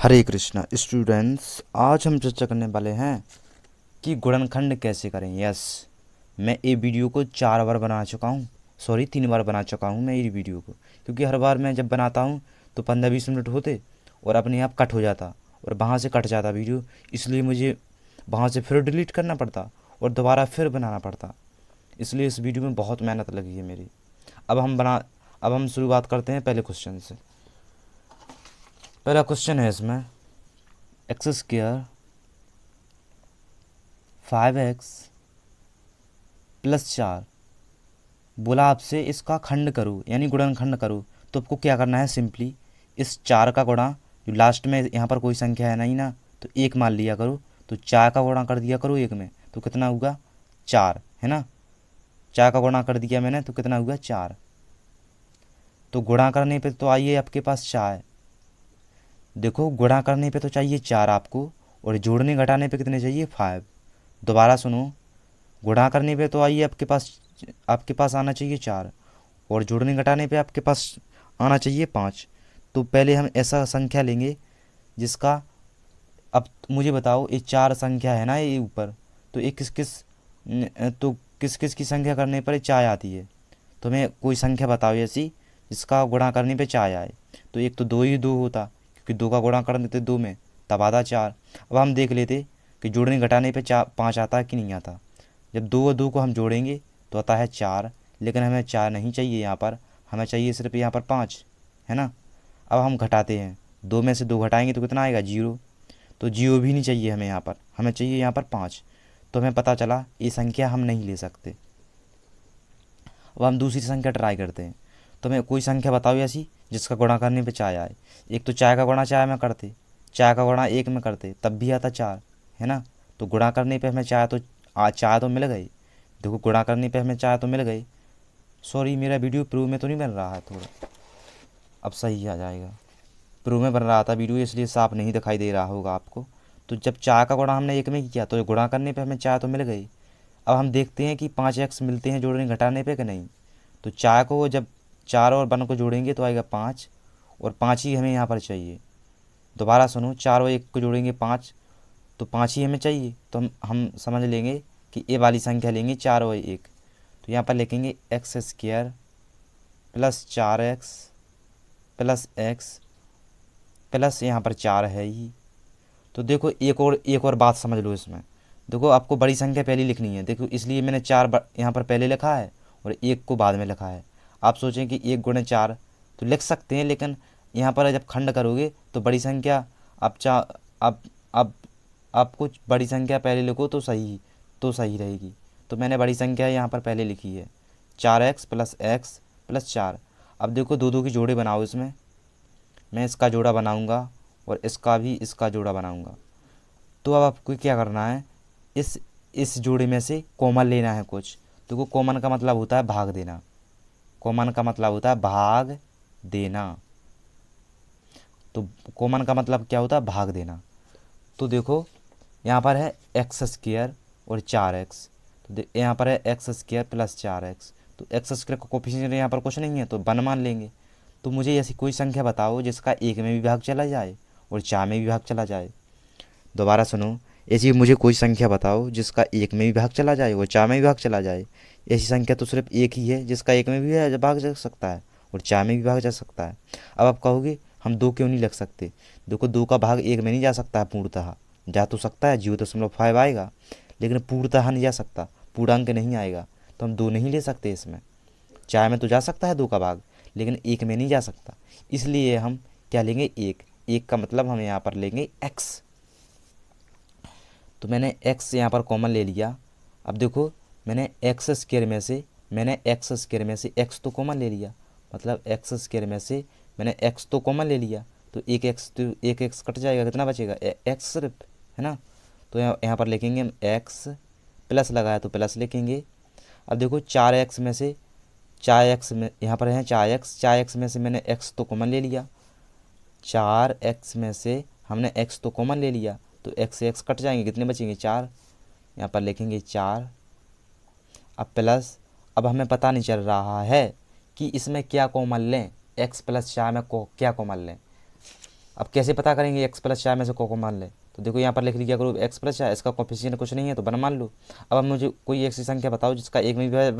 हरे Krishna students, आज हम चर्चा करने वाले हैं कि गुणनखंड कैसे करें। यस, मैं ये वीडियो को 4 बार बना चुका हूँ, सॉरी 3 बार बना चुका हूँ मैं ये वीडियो को, क्योंकि हर बार मैं जब बनाता हूँ तो 15-20 मिनट होते और अपने आप कट हो जाता और वहाँ से कट जाता वीडियो, इसलिए मुझे वहाँ से फिर डिलीट करना पड़ता और दोबारा फिर बनाना पड़ता। इसलिए इस वीडियो में बहुत मेहनत लगी है मेरी। अब हम शुरुआत करते हैं पहले क्वेश्चन से। पहला क्वेश्चन है इसमें, एक्स स्क्वायर 5x + 4 बोला आपसे इसका खंड करो यानी गुणनखंड करो। तो आपको क्या करना है, सिंपली इस 4 का गुणा, जो लास्ट में यहाँ पर कोई संख्या है नहीं ना, तो 1 मान लिया करो। तो 4 का गुणा कर दिया करो 1 में, तो कितना होगा 4, है ना। 4 का गुणा कर दिया मैंने तो कितना हुआ 4। तो गुणा करने पे तो आइए आपके पास 4, देखो गुणा करने पे तो चाहिए 4 आपको, और जोड़ने घटाने पे कितने चाहिए 5। दोबारा सुनो, गुणा करने पे तो आइए आपके पास आना चाहिए 4, और जोड़ने घटाने पे आपके पास आना चाहिए 5। तो पहले हम ऐसा संख्या लेंगे जिसका, अब मुझे बताओ ये 4 संख्या है ना ये ऊपर, तो ये किस किस की संख्या करने पर ये 4 आती है। तो मैं कोई संख्या बताओ ऐसी जिसका गुणा करने पे 4 आए। तो एक तो 2 ही 2 होता, क्योंकि 2 का गुणा कर देते 2 में, तब आता 4। अब हम देख लेते कि जोड़ने घटाने पे 5 आता है कि नहीं आता। जब 2 और 2 को हम जोड़ेंगे तो आता है 4, लेकिन हमें 4 नहीं चाहिए यहाँ पर, हमें चाहिए सिर्फ यहाँ पर 5, है ना। अब हम घटाते हैं, 2 में से 2 घटाएंगे तो कितना आएगा 0। तो 0 भी नहीं चाहिए हमें यहाँ पर, हमें चाहिए यहाँ पर 5। तो हमें पता चला ये संख्या हम नहीं ले सकते। अब हम दूसरी संख्या ट्राई करते हैं। तो हमें कोई संख्या बताओ ऐसी जिसका गुणा करने पे 4 आए। एक तो 4 का गुणा 4 में करते, 4 का गुणा 1 में करते तब भी आता 4, है ना। तो गुणा करने पे हमें 4 तो मिल गए। देखो गुणा करने पे हमें 4 तो मिल गए। सॉरी, मेरा वीडियो प्रो में तो नहीं बन रहा है थोड़ा, अब सही आ जाएगा। प्रो में बन रहा था वीडियो, इसलिए साफ नहीं दिखाई दे रहा होगा आपको। तो जब 4 का गुणा हमने 1 में किया तो गुणा करने पे हमें 4 तो मिल गई। अब हम देखते हैं कि 5x मिलते हैं जोड़ने घटाने पे कि नहीं। तो 4 को जब 4 और 1 को जोड़ेंगे तो आएगा 5, और 5 ही हमें यहाँ पर चाहिए। दोबारा सुनो, 4 और 1 को जोड़ेंगे 5, तो 5 ही हमें चाहिए। तो हम समझ लेंगे कि ये वाली संख्या लेंगे 4 और 1। तो यहाँ पर लिखेंगे x² + 4x + x प्लस यहाँ पर 4 है ही। तो देखो एक और बात समझ लो इसमें। देखो आपको बड़ी संख्या पहले लिखनी है, देखो इसलिए मैंने 4 यहाँ पर पहले लिखा है और 1 को बाद में लिखा है। आप सोचें कि 1 × 4 तो लिख सकते हैं, लेकिन यहाँ पर जब खंड करोगे तो बड़ी संख्या, आप आप कुछ बड़ी संख्या पहले लिखो तो सही रहेगी। तो मैंने बड़ी संख्या यहाँ पर पहले लिखी है 4x + x + 4। अब देखो 2 2 की जोड़े बनाओ इसमें, मैं इसका जोड़ा बनाऊंगा और इसका जोड़ा बनाऊंगा। तो अब आपको क्या करना है, इस जोड़े में से कॉमन लेना है कुछ। देखो कॉमन का मतलब होता है भाग देना, कॉमन का मतलब होता है भाग देना। तो कॉमन का मतलब क्या होता है, भाग देना। तो देखो यहाँ पर है x² और 4x, तो यहाँ पर है x² + 4x। तो x² का कोफिशिएंट यहाँ पर कुछ नहीं है तो 1 मान लेंगे। तो मुझे ऐसी कोई संख्या बताओ जिसका 1 में भी भाग चला जाए और 4 में भी भाग चला जाए। दोबारा सुनो, ऐसी मुझे कोई संख्या बताओ जिसका 1 में भी भाग चला जाए और 4 में भी भाग चला जाए। ऐसी संख्या तो सिर्फ एक ही है जिसका 1 में भी भाग जा सकता है और 4 में भी भाग जा सकता है। अब आप कहोगे हम 2 क्यों नहीं लिख सकते। देखो 2 का भाग 1 में नहीं जा सकता है पूर्णतः, जा तो सकता है 0.5 आएगा, लेकिन पूर्णतः नहीं जा सकता, पूर्णांक नहीं आएगा। तो हम 2 नहीं ले सकते इसमें। 4 में तो जा सकता है 2 का भाग, लेकिन 1 में नहीं जा सकता। इसलिए हम क्या लेंगे, 1 का मतलब हम यहाँ पर लेंगे x। तो मैंने x यहाँ पर कॉमन ले लिया। अब देखो मैंने x² में से x तो कॉमन ले लिया, मतलब x² में से मैंने x तो कॉमन ले लिया। तो एक x कट जाएगा, कितना बचेगा x सिर्फ, है ना। तो यहाँ पर लिखेंगे हम x, प्लस लगाया तो प्लस लिखेंगे। अब देखो 4x में से 4x में यहाँ पर है 4x में से मैंने x तो कॉमन ले लिया, 4x में से हमने x तो कॉमन ले लिया। तो x से x कट जाएंगे, कितने बचेंगे 4, यहाँ पर लिखेंगे 4। अब प्लस, अब हमें पता नहीं चल रहा है कि इसमें क्या कॉमन लें, x + 4 में क्या कॉमन लें। अब कैसे पता करेंगे एक्स प्लस चार में से को मान ले, तो देखो यहाँ पर लिख लिया करो एक्स प्लस चार, इसका कोफिशिएंट कुछ नहीं है तो वन मान लो। अब मुझे कोई ऐसी संख्या बताओ जिसका एक में भी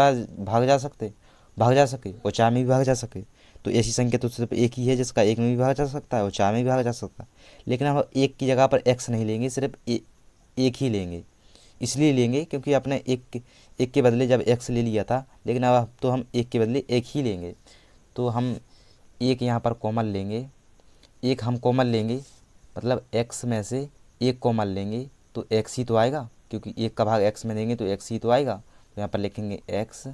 भाग जा सके और चार में भी भाग जा सके। तो ऐसी संख्या तो सिर्फ एक ही है जिसका एक में भी भागा जा सकता है और चार में भी भागा जा सकता है। लेकिन हम एक की जगह पर एक्स नहीं लेंगे, सिर्फ एक ही लेंगे। इसलिए लेंगे क्योंकि आपने एक के बदले जब एक्स ले लिया था, लेकिन अब तो हम एक के बदले एक ही लेंगे। तो हम एक यहाँ पर कॉमन लेंगे, एक हम कॉमन लेंगे, मतलब एक्स में से एक कॉमन लेंगे तो एक्स ही तो आएगा, क्योंकि एक का भाग एक्स में देंगे तो एक्स ही तो आएगा। तो यहाँ पर लिखेंगे एक्स,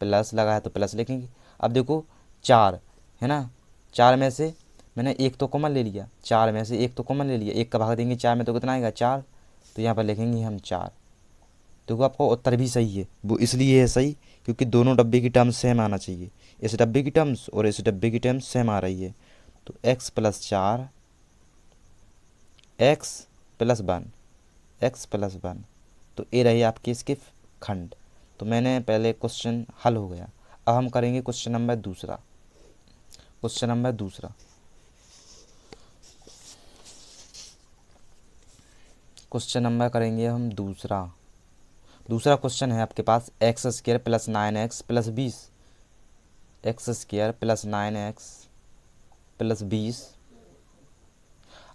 प्लस लगा है तो प्लस लिखेंगे। अब देखो चार है ना, चार में से मैंने एक तो कॉमन ले लिया, चार में से एक तो कॉमन ले लिया, एक का भाग देंगे चार में तो कितना आएगा चार। तो यहाँ पर लिखेंगे हम चार। देखो आपका उत्तर भी सही है, वो इसलिए है सही क्योंकि दोनों डब्बे की टर्म्स सेम आना चाहिए। इस डब्बे की टर्म्स और इस डब्बे की टर्म्स सेम आ रही है। तो एक्स प्लस चार, x plus one, x plus one. तो ये रही आपकी इसके खंड। तो मैंने पहले क्वेश्चन हल हो गया। अब हम करेंगे क्वेश्चन नंबर दूसरा। क्वेश्चन नंबर दूसरा, क्वेश्चन नंबर करेंगे हम दूसरा। दूसरा क्वेश्चन है आपके पास x square plus 9x plus 20, x square plus 9x plus 20।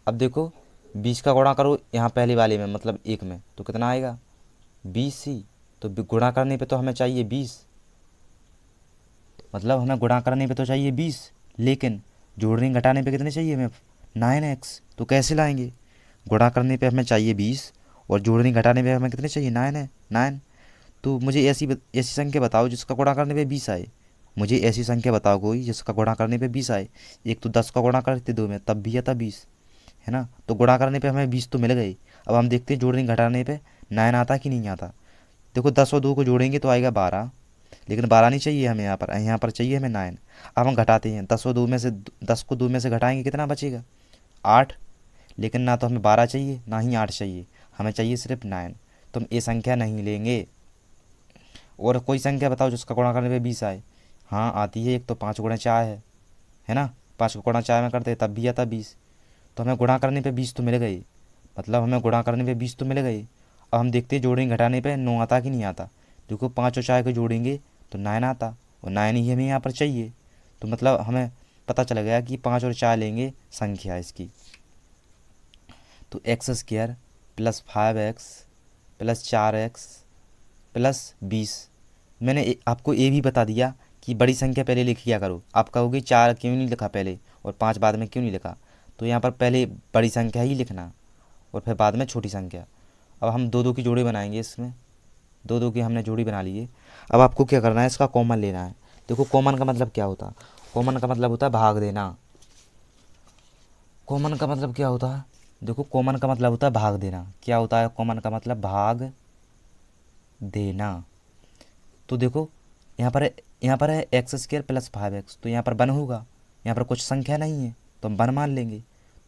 अब देखो 20 का गुणा करो यहाँ पहली वाले में, मतलब एक में, तो कितना आएगा 20 ही। तो गुणा करने पे तो हमें चाहिए 20, मतलब हमें गुणा करने पे तो चाहिए 20, लेकिन जोड़ने घटाने पे कितने चाहिए हमें 9x। तो कैसे लाएंगे, गुणा करने पे हमें चाहिए 20 और जोड़ने घटाने पे हमें कितने चाहिए 9 है 9। तो मुझे ऐसी संख्या बताओ जिसका गुणा करने पे 20 आए। मुझे ऐसी संख्या बताओ कोई जिसका गुणा करने पे 20 आए। एक तो 10 का गुणा करते दो में तब भी आता 20, है ना। तो गुणा करने पे हमें 20 तो मिल गई। अब हम देखते हैं जोड़ने घटाने पे 9 आता कि नहीं आता। देखो 10 और 2 को जोड़ेंगे तो आएगा 12, लेकिन 12 नहीं चाहिए हमें, यहाँ पर चाहिए हमें 9। अब हम घटाते हैं 10 और 2 में से, 10 को 2 में से घटाएंगे कितना बचेगा 8। लेकिन ना तो हमें 12 चाहिए ना ही 8 चाहिए, हमें चाहिए सिर्फ 9। तो हम ये संख्या नहीं लेंगे। और कोई संख्या बताओ जिसका गुणा करने पे 20 आए। हाँ आती है, एक तो 5 गुणा 4 है ना, 5 को गुणा 4 में करते तब भी आता 20। तो हमें गुणा करने पे 20 तो मिल गई, मतलब हमें गुणा करने पे 20 तो मिल गई। अब हम देखते हैं जोड़ेंगे घटाने पे 9 आता कि नहीं आता। देखो 5 और 4 को जोड़ेंगे तो 9 आता, और 9 ही हमें यहाँ पर चाहिए। तो मतलब हमें पता चल गया कि 5 और 4 लेंगे संख्या इसकी। तो x square plus 5x plus 4x plus 20। मैंने आपको ये भी बता दिया कि बड़ी संख्या पहले लिख लिया करो। आप कहोगे 4 क्यों नहीं लिखा पहले और 5 बाद में क्यों नहीं लिखा, तो यहाँ पर पहले बड़ी संख्या ही लिखना और फिर बाद में छोटी संख्या। अब हम दो दो की जोड़ी बनाएंगे, इसमें दो दो की हमने जोड़ी बना ली है। अब आपको क्या करना है, इसका कॉमन लेना है। देखो कॉमन का मतलब क्या होता है, कॉमन का मतलब होता है भाग देना। कॉमन का मतलब क्या होता है, देखो कॉमन का मतलब होता है भाग देना। क्या होता है कॉमन का मतलब, भाग देना। तो देखो यहाँ पर है एक्स स्क्वायर प्लस 5x, तो यहाँ पर 1 होगा, यहाँ पर कुछ संख्या नहीं है तो हम 1 मान लेंगे।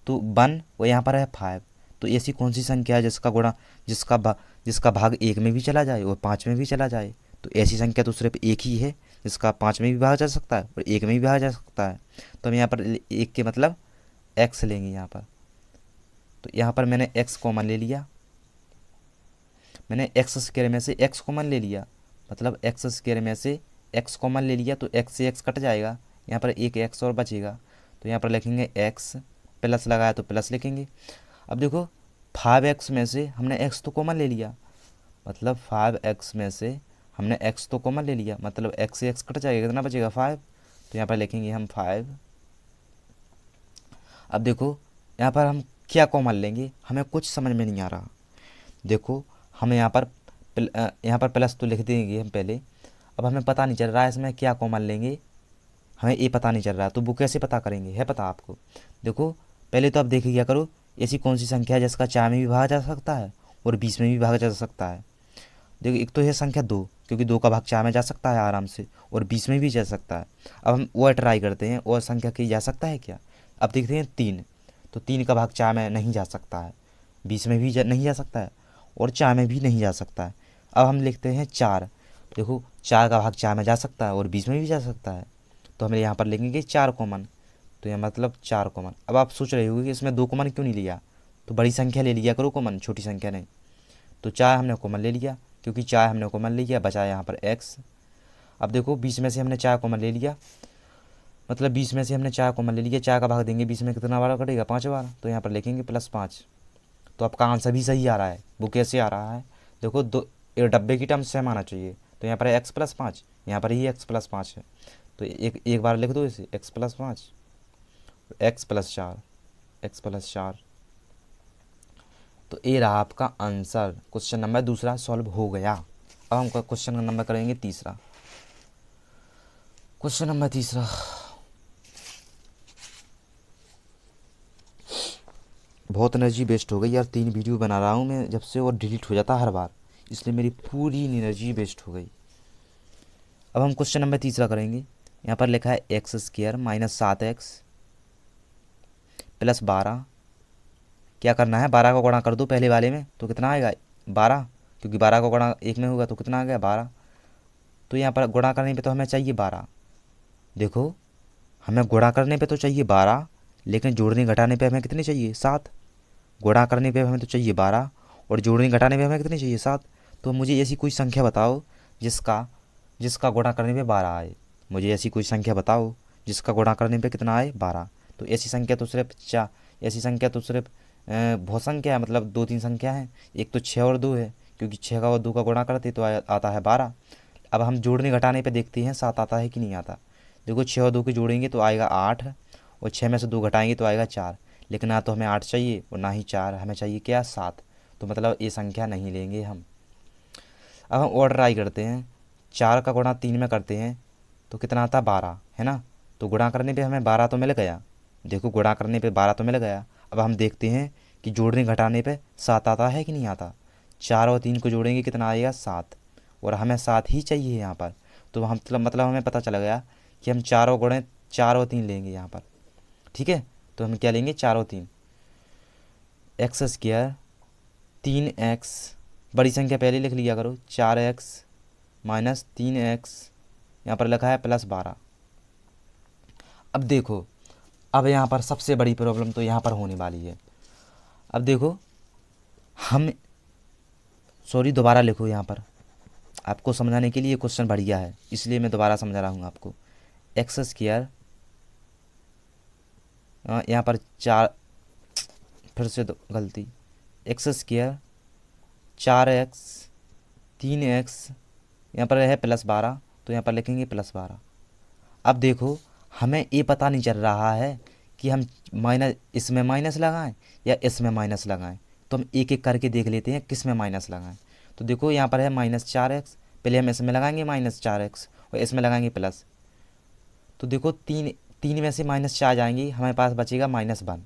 तो 1 और यहाँ पर है 5। तो ऐसी कौन सी संख्या है जिसका गुणा जिसका भाग एक में भी चला जाए और 5 में भी चला जाए। तो ऐसी संख्या तो सिर्फ एक ही है जिसका 5 में भी भागा जा सकता है और एक में भी भागा जा सकता है। तो हम यहाँ पर एक के मतलब एक्स लेंगे यहाँ पर। तो यहाँ पर मैंने एक्स कॉमन ले लिया, मैंने एक्स स्क्वायर में से एक्स कॉमन ले लिया, मतलब एक्स स्क्वायर में से एक्स कॉमन ले लिया तो एक्स से एक्स कट जाएगा, यहाँ पर एक एक्स और बचेगा। तो यहाँ पर लिखेंगे एक्स, प्लस लगाया तो प्लस लिखेंगे। अब देखो 5x में से हमने एक्स तो कॉमन ले लिया, मतलब 5x में से हमने एक्स तो कॉमन ले लिया, मतलब एक्स से एक्स कट जाएगा, कितना बचेगा 5। तो यहाँ पर लिखेंगे हम 5। अब देखो यहाँ पर हम क्या कॉमन लेंगे, हमें कुछ समझ में नहीं आ रहा। देखो हमें यहाँ पर प्लस तो लिख देंगे हम पहले। अब हमें पता नहीं चल रहा है इसमें क्या कॉमन लेंगे, हमें ये पता नहीं चल रहा है। तो वो कैसे पता करेंगे, है पता आपको। देखो पहले तो आप देख लिया करो ऐसी कौन सी संख्या है जिसका 4 में भी भागा जा सकता है और 20 में भी भागा जा सकता है। देखो एक तो है संख्या 2, क्योंकि 2 का भाग 4 में जा सकता है आराम से और 20 में भी जा सकता है। अब हम वो ट्राई करते हैं और संख्या की जा सकता है क्या। अब देखते हैं 3, तो 3 का भाग 4 में नहीं जा सकता है, 20 में भी नहीं जा सकता है और 4 में भी नहीं जा सकता है। अब हम लिखते हैं 4, देखो 4 का भाग 4 में जा सकता है और 20 में भी जा सकता है। तो हमें यहाँ पर लिखेंगे 4 कॉमन। तो यहाँ मतलब 4 कॉमन। अब आप सोच रहे होगे कि इसमें 2 कॉमन क्यों नहीं लिया, तो बड़ी संख्या ले लिया करो कॉमन, छोटी संख्या नहीं। तो 4 हमने कॉमन ले लिया, क्योंकि 4 हमने कॉमन ले लिया, बचा यहाँ पर x। अब देखो 20 में से हमने 4 कॉमन ले लिया, मतलब 20 में से हमने 4 कॉमन ले लिया, 4 का भाग देंगे 20 में कितना बार कटेगा, 5 बार। तो यहाँ पर लिखेंगे +5। तो आपका आंसर भी सही आ रहा है। वो कैसे आ रहा है, देखो दो डब्बे की टर्म सेम आना चाहिए। तो यहाँ पर x+5, यहाँ पर ही x+5 है। तो एक बार लिख दो इसे, x+5, x+4, x+4। तो ये रहा आपका आंसर। क्वेश्चन नंबर दूसरा सॉल्व हो गया। अब हम क्वेश्चन नंबर करेंगे तीसरा। क्वेश्चन नंबर तीसरा, बहुत एनर्जी वेस्ट हो गई यार, 3 वीडियो बना रहा हूँ मैं जब से, और डिलीट हो जाता हर बार, इसलिए मेरी पूरी एनर्जी वेस्ट हो गई। अब हम क्वेश्चन नंबर तीसरा करेंगे। यहाँ पर लिखा है x² - 7x + 12। क्या करना है, 12 का गुणा कर दो पहले वाले में, तो कितना आएगा 12, क्योंकि 12 का गुणा एक में होगा तो कितना आ गया 12। तो यहाँ पर गुणा करने पे तो हमें चाहिए 12। देखो हमें गुणा करने पे तो चाहिए 12, लेकिन जोड़ने घटाने पे हमें कितने चाहिए 7। गुणा करने पे हमें तो चाहिए 12, और जोड़ने घटाने पे हमें कितने चाहिए 7। तो मुझे ऐसी कोई संख्या बताओ जिसका जिसका गुणा करने पे 12 आए। मुझे ऐसी कोई संख्या बताओ जिसका गुणा करने पे कितना आए 12। तो ऐसी संख्या तो सिर्फ बहुत संख्या है, मतलब 2-3 संख्या है। एक तो 6 और 2 है, क्योंकि 6 का और 2 का गुणा करते तो आता है 12। अब हम जोड़ने घटाने पे देखते हैं 7 आता है कि नहीं आता। देखो 6 और 2 के जोड़ेंगे तो आएगा 8, और 6 में से 2 घटाएंगे तो आएगा 4। लेकिन ना तो हमें 8 चाहिए और ना ही 4, हमें चाहिए क्या 7। तो मतलब ये संख्या नहीं लेंगे हम। अब हम और ट्राई करते हैं, 4 का गुणा 3 में करते हैं तो कितना आता 12 है ना। तो गुणा करने पे हमें 12 तो मिल गया। देखो गुणा करने पे 12 तो मिल गया। अब हम देखते हैं कि जोड़ने घटाने पे 7 आता है कि नहीं आता। 4 और 3 को जोड़ेंगे कितना आएगा 7, और हमें 7 ही चाहिए यहाँ पर। तो हम मतलब हमें पता चल गया कि हम 4 और 3 लेंगे यहाँ पर। ठीक है, तो हम क्या लेंगे 4 और 3। x², 3x, बड़ी संख्या पहले लिख लिया करो, 4x - 3x, यहाँ पर लिखा है +12। अब देखो, अब यहाँ पर सबसे बड़ी प्रॉब्लम तो यहाँ पर होने वाली है। अब देखो हम, सॉरी दोबारा लिखो यहाँ पर, आपको समझाने के लिए क्वेश्चन बढ़िया है, इसलिए मैं दोबारा समझा रहा हूँ आपको। x², यहाँ पर 4, फिर से गलती, x², 4x, 3x, यहाँ पर है +12, तो यहाँ पर लिखेंगे +12। अब देखो हमें ये पता नहीं चल रहा है कि हम इसमें माइनस लगाएं या इसमें माइनस लगाएं। तो हम एक एक करके देख लेते हैं किस में माइनस लगाएं। तो देखो यहाँ पर है -4x, पहले हम इसमें लगाएंगे -4x और इसमें लगाएंगे प्लस। तो देखो 3 में से -4 जाएंगी, हमारे पास बचेगा -1।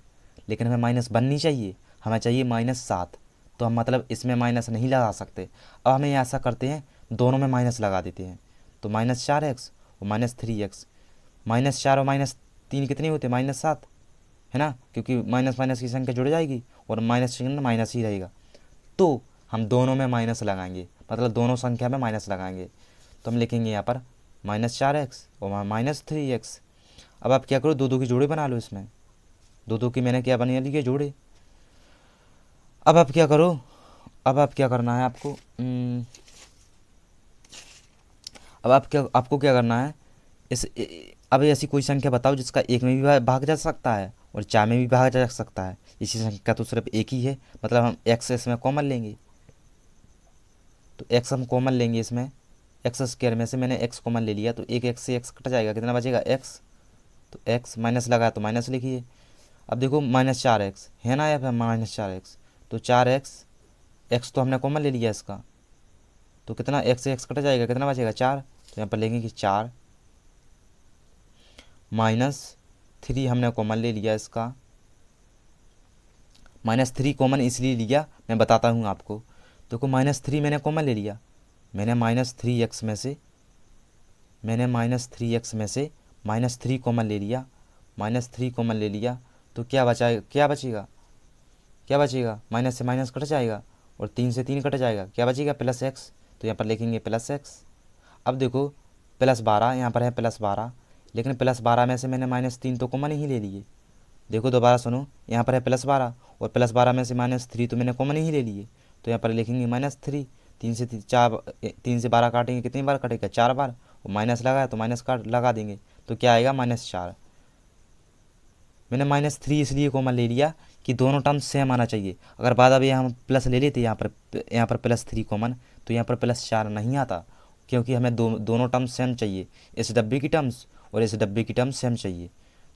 लेकिन हमें -1 नहीं चाहिए, हमें चाहिए -7। तो हम मतलब इसमें माइनस नहीं लगा सकते। अब हमें ऐसा करते हैं, दोनों में माइनस लगा देते हैं। तो -4x और -3x, -4 और -3 कितने होते -7 है ना, क्योंकि माइनस माइनस की संख्या जुड़ जाएगी और माइनस चिन्ह माइनस ही रहेगा। तो हम दोनों में माइनस लगाएंगे, मतलब दोनों संख्या में माइनस लगाएंगे। तो हम लिखेंगे यहाँ पर -4x और -3x। अब आप क्या करो, दो की जोड़े बना लो इसमें। दो की मैंने क्या बना लिए जोड़े। अब आप क्या करो, अब आप क्या करना है आपको, अब आपको क्या करना है, अब ऐसी कोई संख्या बताओ जिसका एक में भी भाग जा सकता है और 4 में भी भागा जा सकता है। इसी संख्या तो सिर्फ एक ही है, मतलब हम x इसमें कॉमन लेंगे। तो x हम कॉमन लेंगे इसमें, x² में से मैंने x कॉमन ले लिया, तो एक x से x कट जाएगा, कितना बचेगा x। तो x माइनस लगा तो माइनस लिखिए। अब देखो -4x है ना, या फिर -4x, तो 4x, x तो हमने कॉमन ले लिया इसका, तो कितना x से x कट जाएगा, कितना बचेगा 4। तो यहाँ पर लेंगे कि 4 -3 हमने कॉमन ले लिया इसका। -3 कॉमन इसलिए लिया, मैं बताता हूँ आपको। देखो -3 मैंने कॉमन ले लिया, मैंने -3x में से -3 कॉमन ले लिया, -3 कॉमन ले लिया। तो क्या बचेगा, माइनस से माइनस कट जाएगा और 3 से 3 कट जाएगा, क्या बचेगा +x। तो यहाँ पर लिखेंगे +x। अब देखो +12, यहाँ पर है +12, लेकिन +12 में से मैंने -3 तो कॉमन ही ले लिए। देखो दोबारा सुनो, यहाँ पर है +12 और +12 में से -3 तो मैंने कॉमन ही ले लिए। तो यहाँ पर लिखेंगे -3। 3 से 12 काटेंगे, कितनी बार कटेगा? 4 बार। और माइनस लगा है तो माइनस काट लगा देंगे, तो क्या आएगा? -4। मैंने -3 इसलिए कॉमन ले लिया कि दोनों टर्म्स सेम आना चाहिए। अगर बाद अब ये हम प्लस ले लेते यहाँ पर +3 कॉमन, तो यहाँ पर +4 नहीं आता, क्योंकि हमें दोनों टर्म्स सेम चाहिए। इस डब्बे की टर्म्स और इस डब्बे की टर्म्स सेम चाहिए।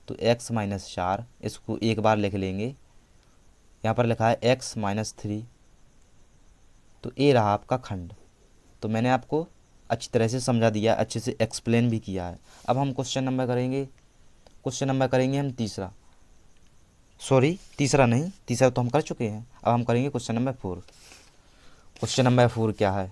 तो x-4 इसको एक बार लिख लेंगे। यहाँ पर लिखा है x-3। तो ये रहा आपका खंड। तो मैंने आपको अच्छी तरह से समझा दिया, अच्छे से एक्सप्लेन भी किया है। अब हम क्वेश्चन नंबर करेंगे हम तीसरा। सॉरी, तीसरा नहीं, तीसरा तो हम कर चुके हैं। अब हम करेंगे क्वेश्चन नंबर 4। क्वेश्चन नंबर 4 क्या है?